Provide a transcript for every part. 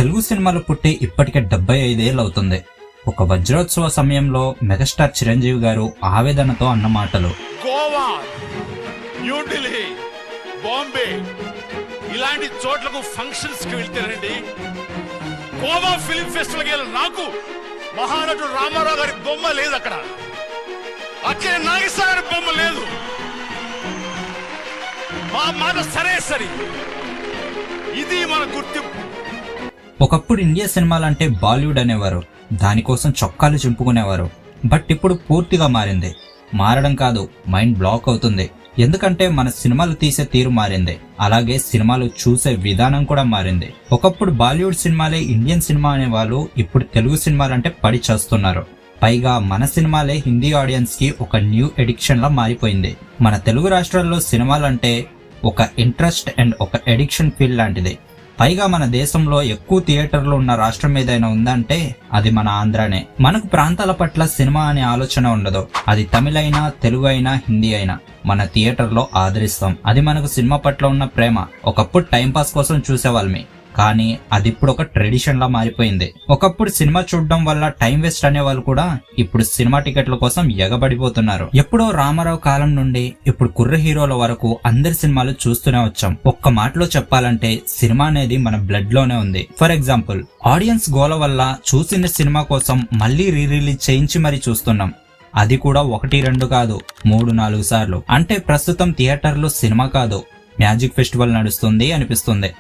తెలుగు సినిమాలు పుట్టి ఇప్పటికే 75 ఏళ్ళు అవుతుంది. ఒక వజ్రోత్సవ సమయంలో మెగాస్టార్ చిరంజీవి గారు ఆవేదనతో అన్న మాటలు. గోవా, న్యూఢిల్లీ, బాంబే ఇలాంటి చోట్లకు ఫంక్షన్స్ కి వెళ్తేనండి, గోవా ఫిల్మ్ ఫెస్టివల్ కి నాకు మహానటుడు రామారావు గారి బొమ్మ లేదు, అక్కడ నాగేశ్వర గారి బొమ్మ లేదు. మా మాట సరే, ఇది మన గుర్తింపు. ఒకప్పుడు ఇండియా సినిమాలంటే బాలీవుడ్ అనేవారు, దానికోసం చొక్కాలు చింపుకునేవారు. బట్ ఇప్పుడు పూర్తిగా మారింది. మారడం కాదు, మైండ్ బ్లాక్ అవుతుంది. ఎందుకంటే మన సినిమాలు తీసే తీరు మారింది, అలాగే సినిమాలు చూసే విధానం కూడా మారింది. ఒకప్పుడు బాలీవుడ్ సినిమాలే ఇండియన్ సినిమా అనేవాళ్ళు, ఇప్పుడు తెలుగు సినిమాలంటే పడి చేస్తున్నారు. పైగా మన సినిమాలే హిందీ ఆడియన్స్ కి ఒక న్యూ ఎడిక్షన్ లా మారిపోయింది. మన తెలుగు రాష్ట్రాల్లో సినిమాలంటే ఒక ఇంట్రెస్ట్ అండ్ ఒక ఎడిక్షన్ ఫీల్ లాంటిది. పైగా మన దేశంలో ఎక్కువ థియేటర్లు ఉన్న రాష్ట్రం ఏదైనా ఉందంటే అది మన ఆంధ్రానే. మనకు ప్రాంతాల పట్ల సినిమా అనే ఆలోచన ఉండదు. అది తమిళ అయినా, తెలుగు అయినా, హిందీ అయినా మన థియేటర్లో ఆదరిస్తాం. అది మనకు సినిమా పట్ల ఉన్న ప్రేమ. ఒకప్పుడు టైంపాస్ కోసం చూసేవాళ్ళమి, కానీ అది ఇప్పుడు ఒక ట్రెడిషన్ లా మారిపోయింది. ఒకప్పుడు సినిమా చూడడం వల్ల టైం వేస్ట్ అనేవాళ్ళు కూడా ఇప్పుడు సినిమా టికెట్ల కోసం ఎగబడిపోతున్నారు. ఎప్పుడో రామారావు కాలం నుండి ఇప్పుడు కుర్ర హీరోల వరకు అందరి సినిమాలు చూస్తూనే వచ్చాం. ఒక్క మాటలో చెప్పాలంటే సినిమా అనేది మన బ్లడ్ లోనే ఉంది. ఫర్ ఎగ్జాంపుల్, ఆడియన్స్ గోల వల్ల చూసిన సినిమా కోసం మళ్ళీ రిలీజ్ చేయించి మరీ చూస్తున్నాం. అది కూడా 1, 2 కాదు, 3, 4 సార్లు. అంటే ప్రస్తుతం థియేటర్లో సినిమా కాదు, మ్యాజిక్ ఫెస్టివల్ నడుస్తుంది అనిపిస్తుంది.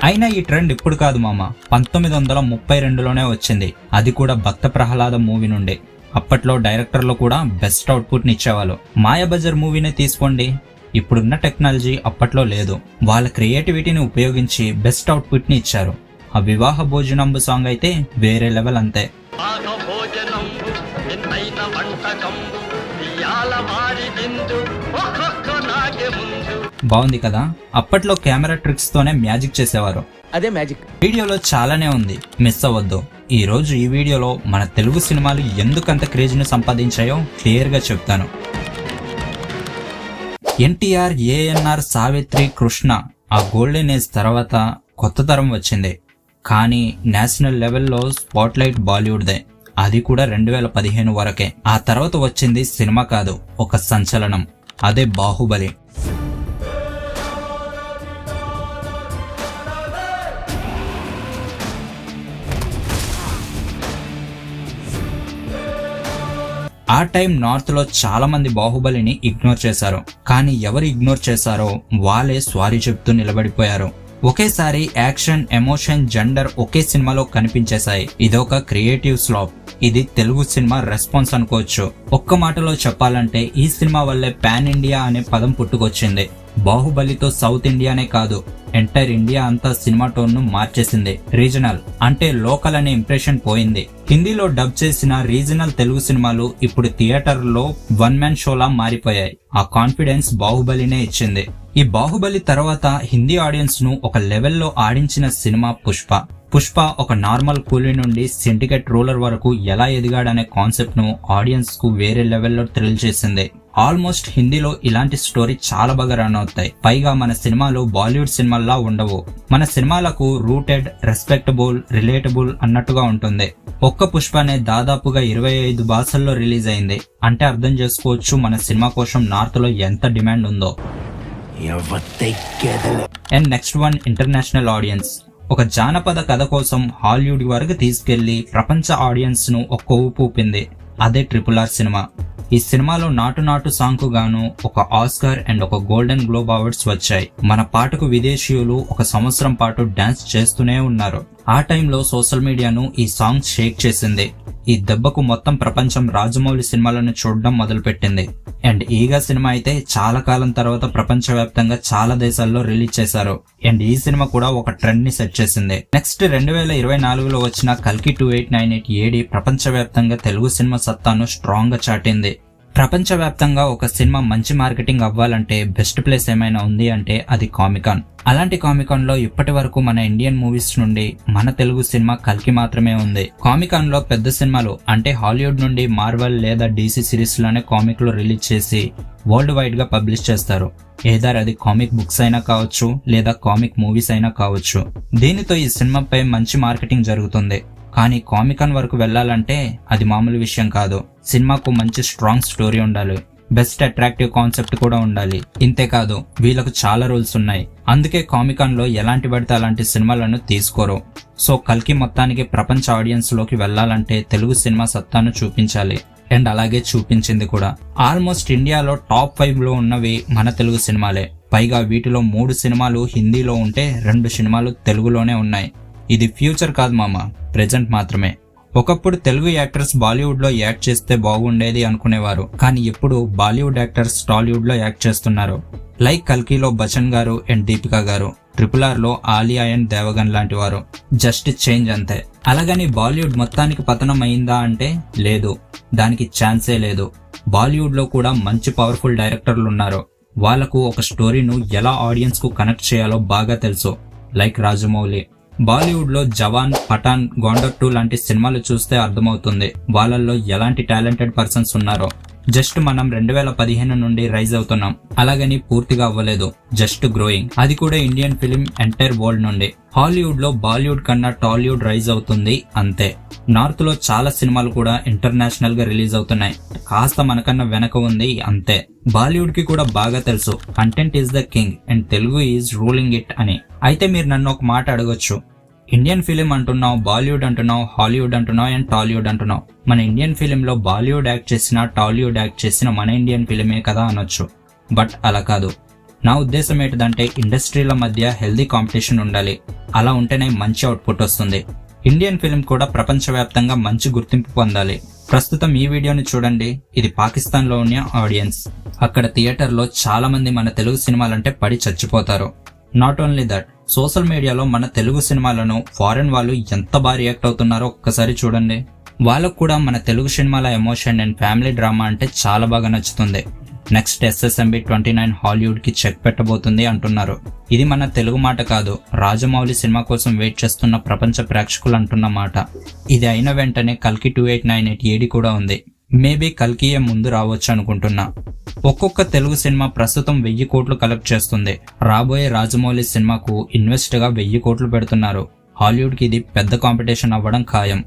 అయినా ఈ ట్రెండ్ ఇప్పుడు కాదు మామ, 1932లోనే వచ్చింది. అది కూడా భక్త ప్రహ్లాద మూవీ నుండి. అప్పట్లో డైరెక్టర్లు కూడా బెస్ట్ అవుట్పుట్ ని ఇచ్చేవాళ్ళు. మాయాబజార్ మూవీనే తీసుకోండి, ఇప్పుడున్న టెక్నాలజీ అప్పట్లో లేదు. వాళ్ళ క్రియేటివిటీని ఉపయోగించి బెస్ట్ అవుట్పుట్ ని ఇచ్చారు. ఆ వివాహ భోజనంబు సాంగ్ అయితే వేరే లెవెల్ అంతే. బాగుంది కదా. అప్పట్లో కెమెరా ట్రిక్స్ తోనే మ్యాజిక్ చేసేవారు. అదే మ్యాజిక్. వీడియోలో చాలానే ఉంది, మిస్ అవ్వద్దు. ఈ రోజు ఈ వీడియోలో మన తెలుగు సినిమాలు ఎందుకంత క్రేజ్ ని సంపాదించాయో క్లియర్ గా చెప్తాను. ఎన్టీఆర్, ఏఎన్ఆర్, సావిత్రి, కృష్ణ ఆ గోల్డెన్ ఏజ్ తర్వాత కొత్త తరం వచ్చింది. కానీ నేషనల్ లెవెల్లో స్పాట్ లైట్ బాలీవుడ్దే. అది కూడా 2015 వరకే. ఆ తర్వాత వచ్చింది సినిమా కాదు, ఒక సంచలనం. అదే బాహుబలి. ఆ టైం నార్త్ లో చాలా మంది బాహుబలిని ఇగ్నోర్ చేశారు. కానీ ఎవరు ఇగ్నోర్ చేశారో వాళ్ళే సారీ చెప్తూ నిలబడిపోయారు. ఒకేసారి యాక్షన్, ఎమోషన్, జెండర్ ఒకే సినిమాలో కనిపించేశాయి. ఇదొక క్రియేటివ్ స్లాప్. ఇది తెలుగు సినిమా రెస్పాన్స్ అనుకోవచ్చు. ఒక్క మాటలో చెప్పాలంటే ఈ సినిమా వల్లే పాన్ ఇండియా అనే పదం పుట్టుకొచ్చింది. బాహుబలితో సౌత్ ఇండియానే కాదు, ఎంటైర్ ఇండియా అంతా సినిమా టోన్ ను మార్చేసింది. రీజనల్ అంటే లోకల్ అనే ఇంప్రెషన్ పోయింది. హిందీలో డబ్ చేసిన రీజనల్ తెలుగు సినిమాలు ఇప్పుడు థియేటర్లో 1 మ్యాన్ షోలా మారిపోయాయి. ఆ కాన్ఫిడెన్స్ బాహుబలినే ఇచ్చింది. ఈ బాహుబలి తర్వాత హిందీ ఆడియన్స్ ను ఒక లెవెల్లో ఆడించిన సినిమా పుష్ప. పుష్ప ఒక నార్మల్ కూలీ నుండి సిండికేట్ రూలర్ వరకు ఎలా ఎదిగాడనే కాన్సెప్ట్ ను ఆడియన్స్ కు వేరే లెవెల్లో థ్రిల్ చేసింది. ఆల్మోస్ట్ హిందీలో ఇలాంటి స్టోరీ చాలా బాగా రన్ అవుతాయి. పైగా మన సినిమాలు బాలీవుడ్ సినిమాల్లా ఉండవు. మన సినిమాలకు రూటెడ్, రెస్పెక్టబుల్, రిలేటబుల్ అన్నట్టుగా ఉంటుంది. ఒక్క పుష్పనే దాదాపుగా 25 భాషల్లో రిలీజ్ అయింది. అంటే అర్థం చేసుకోవచ్చు మన సినిమా కోసం నార్త్ లో ఎంత డిమాండ్ ఉందో. And next one, international audience. ఒక జానపద కథ కోసం హాలీవుడ్ వరకు తీసుకెళ్లి ప్రపంచ ఆడియన్స్ ను ఒక్క ఊపు ఊపింది. అదే RRR సినిమా. ఈ సినిమాలో నాటు నాటు సాంగ్ కు గాను ఒక ఆస్కార్ అండ్ ఒక గోల్డెన్ గ్లోబ్ అవార్డ్స్ వచ్చాయి. మన పాటకు విదేశీయులు 1 సంవత్సరం పాటు డాన్స్ చేస్తూనే ఉన్నారు. ఆ టైంలో సోషల్ మీడియాను ఈ సాంగ్ షేక్ చేసింది. ఈ దెబ్బకు మొత్తం ప్రపంచం రాజమౌళి సినిమాలను చూడడం మొదలుపెట్టింది. అండ్ ఈగా సినిమా అయితే చాలా కాలం తర్వాత ప్రపంచవ్యాప్తంగా చాలా దేశాల్లో రిలీజ్ చేశారు. అండ్ ఈ సినిమా కూడా ఒక ట్రెండ్ ని సెట్ చేసింది. నెక్స్ట్ 2024లో వచ్చిన కల్కి 2898 ఏడి ప్రపంచవ్యాప్తంగా తెలుగు సినిమా సత్తాను స్ట్రాంగ్ గా చాటింది. ప్రపంచవ్యాప్తంగా ఒక సినిమా మంచి మార్కెటింగ్ అవ్వాలంటే బెస్ట్ ప్లేస్ ఏమైనా ఉంది అంటే అది కామికాన్. అలాంటి కామికాన్ లో ఇప్పటి వరకు మన ఇండియన్ మూవీస్ నుండి మన తెలుగు సినిమా కల్కి మాత్రమే ఉంది. కామికాన్ లో పెద్ద సినిమాలు అంటే హాలీవుడ్ నుండి మార్వెల్ లేదా DC సిరీస్ లోనే కామిక్ లో రిలీజ్ చేసి వరల్డ్ వైడ్ గా పబ్లిష్ చేస్తారు. ఏదర్ అది కామిక్ బుక్స్ అయినా కావచ్చు లేదా కామిక్ మూవీస్ అయినా కావచ్చు. దీనితో ఈ సినిమాపై మంచి మార్కెటింగ్ జరుగుతుంది. కానీ కామికాన్ వరకు వెళ్లాలంటే అది మామూలు విషయం కాదు. సినిమాకు మంచి స్ట్రాంగ్ స్టోరీ ఉండాలి, బెస్ట్ అట్రాక్టివ్ కాన్సెప్ట్ కూడా ఉండాలి. ఇంతేకాదు వీళ్ళకు చాలా రూల్స్ ఉన్నాయి. అందుకే కామికాన్ లో ఎలాంటి పడితే అలాంటి సినిమాలను తీసుకోరు. సో కల్కి మొత్తానికి ప్రపంచ ఆడియన్స్ లోకి వెళ్లాలంటే తెలుగు సినిమా సత్తాను చూపించాలి. అండ్ అలాగే చూపించింది కూడా. ఆల్మోస్ట్ ఇండియాలో టాప్ 5 లో ఉన్నవి మన తెలుగు సినిమాలే. పైగా వీటిలో 3 సినిమాలు హిందీలో ఉంటే 2 సినిమాలు తెలుగులోనే ఉన్నాయి. ఇది ఫ్యూచర్ కాదు మామ, ప్రెజెంట్ మాత్రమే. ఒకప్పుడు తెలుగు యాక్టర్స్ బాలీవుడ్ లో యాక్ట్ చేస్తే బాగుండేది అనుకునేవారు. కానీ ఇప్పుడు బాలీవుడ్ యాక్టర్స్ టాలీవుడ్ లో యాక్ట్ చేస్తున్నారు. లైక్ కల్కిలో బచ్చన్ గారు అండ్ దీపికా గారు, RRR లో ఆలియా అండ్ దేవగన్ లాంటి వారు. జస్ట్ చేంజ్ అంతే. అలాగని బాలీవుడ్ మొత్తానికి పతనం అయిందా అంటే లేదు, దానికి ఛాన్సే లేదు. బాలీవుడ్ లో కూడా మంచి పవర్ఫుల్ డైరెక్టర్లు ఉన్నారు. వాళ్లకు ఒక స్టోరీను ఎలా ఆడియన్స్ కు కనెక్ట్ చేయాలో బాగా తెలుసు. లైక్ రాజమౌళి. బాలీవుడ్ లో జవాన్, పఠాన్, గోండర్ 2 లాంటి సినిమాలు చూస్తే అర్థమవుతుంది వాళ్ళల్లో ఎలాంటి టాలెంటెడ్ పర్సన్స్ ఉన్నారో. జస్ట్ మనం 2015 నుండి రైజ్ అవుతున్నాం. అలాగని పూర్తిగా అవ్వలేదు, జస్ట్ గ్రోయింగ్. అది కూడా ఇండియన్ ఫిలిం ఎంటైర్ వరల్డ్ నుండి. హాలీవుడ్ లో బాలీవుడ్ కన్నా టాలీవుడ్ రైజ్ అవుతుంది అంతే. నార్త్ లో చాలా సినిమాలు కూడా ఇంటర్నేషనల్ గా రిలీజ్ అవుతున్నాయి. కాస్త మనకన్నా వెనక ఉంది అంతే. బాలీవుడ్ కి కూడా బాగా తెలుసు content is the king and Telugu is ruling it అని. అయితే మీరు నన్ను ఒక మాట అడగొచ్చు, ఇండియన్ ఫిలిం అంటున్నావు, బాలీవుడ్ అంటున్నావు, హాలీవుడ్ అంటున్నావు అండ్ టాలీవుడ్ అంటున్నావు. మన ఇండియన్ ఫిలిం లో బాలీవుడ్ యాక్ట్ చేసిన, టాలీవుడ్ యాక్ట్ చేసిన మన ఇండియన్ ఫిలిమే కదా అనొచ్చు. బట్ అలా కాదు. నా ఉద్దేశం ఏంటిదంటే ఇండస్ట్రీల మధ్య హెల్దీ కాంపిటీషన్ ఉండాలి. అలా ఉంటేనే మంచి అవుట్పుట్ వస్తుంది. ఇండియన్ ఫిలిం కూడా ప్రపంచవ్యాప్తంగా మంచి గుర్తింపు పొందాలి. ప్రస్తుతం ఈ వీడియోని చూడండి. ఇది పాకిస్తాన్ లో ఉన్న ఆడియన్స్. అక్కడ థియేటర్ లో చాలా మంది మన తెలుగు సినిమాలంటే పడి చచ్చిపోతారు. నాట్ ఓన్లీ దట్, సోషల్ మీడియాలో మన తెలుగు సినిమాలను ఫారెన్ వాళ్ళు ఎంత బాగా రియాక్ట్ అవుతున్నారో ఒక్కసారి చూడండి. వాళ్ళకు కూడా మన తెలుగు సినిమాల ఎమోషన్ అండ్ ఫ్యామిలీ డ్రామా అంటే చాలా బాగా నచ్చుతుంది. నెక్స్ట్ SSMB 29 హాలీవుడ్ కి చెక్ పెట్టబోతుంది అంటున్నారు. ఇది మన తెలుగు మాట కాదు, రాజమౌళి సినిమా కోసం వెయిట్ చేస్తున్న ప్రపంచ ప్రేక్షకులు అంటున్న మాట. ఇది అయిన వెంటనే కల్కి 2898 AD కూడా ఉంది. మేబీ కల్కియే ముందు రావచ్చు అనుకుంటున్నా. ఒక్కొక్క తెలుగు సినిమా ప్రస్తుతం 1000 కోట్లు కలెక్ట్ చేస్తుంది. రాబోయే రాజమౌళి సినిమాకు ఇన్వెస్ట్ గా 1000 కోట్లు పెడుతున్నారు. హాలీవుడ్ కి ఇది పెద్ద కాంపిటీషన్ అవ్వడం ఖాయం.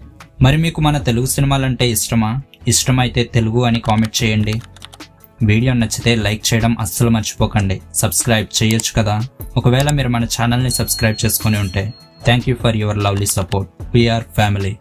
మరి మీకు మన తెలుగు సినిమాలంటే ఇష్టమా? ఇష్టమైతే తెలుగు అని కామెంట్ చేయండి. వీడియో నచ్చితే లైక్ చేయడం అస్సలు మర్చిపోకండి. సబ్స్క్రైబ్ చేయొచ్చు కదా. ఒకవేళ మీరు మన ఛానల్ని సబ్స్క్రైబ్ చేసుకుని ఉంటే thank you for your lovely support. We are family.